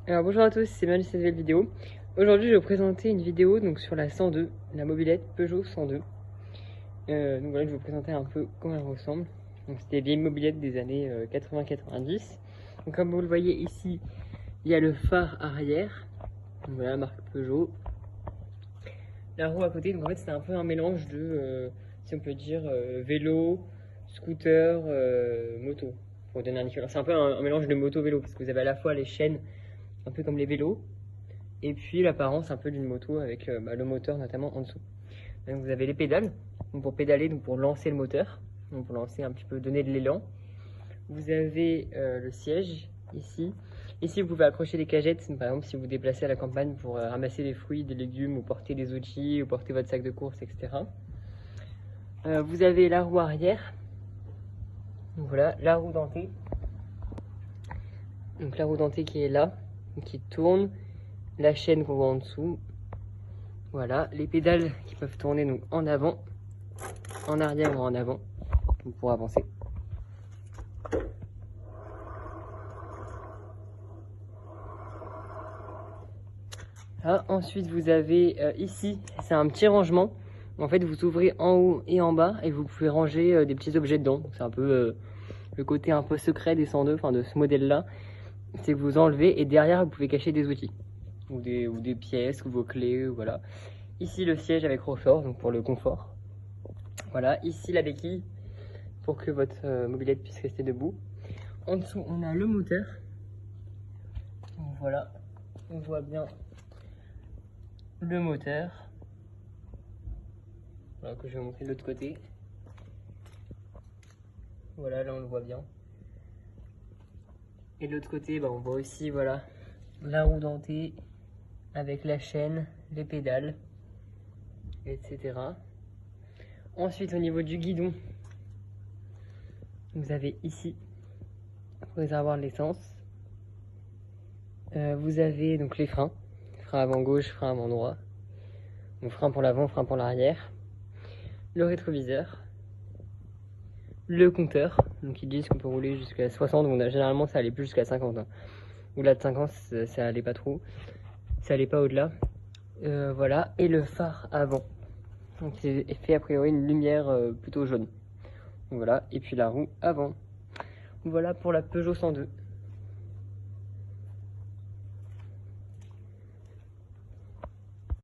Alors bonjour à tous, c'est Manu cette nouvelle vidéo. Aujourd'hui je vais vous présenter une vidéo donc, sur la 102, la mobilette Peugeot 102. Donc voilà, je vais vous présenter un peu comment elle ressemble. Donc c'était des vieilles mobilettes des années 80-90. Donc comme vous le voyez ici, il y a le phare arrière. Donc voilà, marque Peugeot. La roue à côté, donc en fait c'est un peu un mélange de, si on peut dire, vélo, scooter, moto. Pour donner un équivalent. C'est un peu un mélange de moto-vélo parce que vous avez à la fois les chaînes, un peu comme les vélos, et puis l'apparence un peu d'une moto avec le moteur notamment en dessous. Donc vous avez les pédales, donc pour pédaler, donc pour lancer le moteur, donc pour lancer un petit peu, donner de l'élan. Vous avez le siège ici. Ici vous pouvez accrocher les cagettes, par exemple si vous vous déplacez à la campagne pour ramasser des fruits, des légumes, ou porter des outils, ou porter votre sac de course, etc. Vous avez la roue arrière, donc voilà, la roue dentée. Donc la roue dentée qui est là, qui tourne, la chaîne qu'on voit en dessous. Voilà, les pédales qui peuvent tourner donc en avant, en arrière ou en avant, donc pour avancer. Là, ensuite vous avez ici, c'est un petit rangement. En fait vous ouvrez en haut et en bas et vous pouvez ranger des petits objets dedans. C'est un peu le côté un peu secret des 102, enfin de ce modèle là. C'est que vous enlevez et derrière vous pouvez cacher des outils. Ou des pièces, ou vos clés, voilà. Ici le siège avec ressort, donc pour le confort. Voilà, ici la béquille pour que votre mobilette puisse rester debout. En dessous, on a le moteur. Donc voilà, on voit bien le moteur. Voilà, que je vais vous montrer de l'autre côté. Voilà, là on le voit bien. Et de l'autre côté, on voit aussi voilà, la roue dentée avec la chaîne, les pédales, etc. Ensuite, au niveau du guidon, vous avez ici le réservoir de l'essence. Vous avez donc les freins. Frein avant gauche, frein avant droit. Donc frein pour l'avant, frein pour l'arrière. Le rétroviseur. Le compteur. Donc ils disent qu'on peut rouler jusqu'à 60. Donc généralement ça allait plus jusqu'à 50. Hein. Au-delà de 50, ça allait pas trop. Ça allait pas au-delà. Voilà. Et le phare avant. Donc c'est fait a priori une lumière plutôt jaune. Donc voilà. Et puis la roue avant. Voilà pour la Peugeot 102.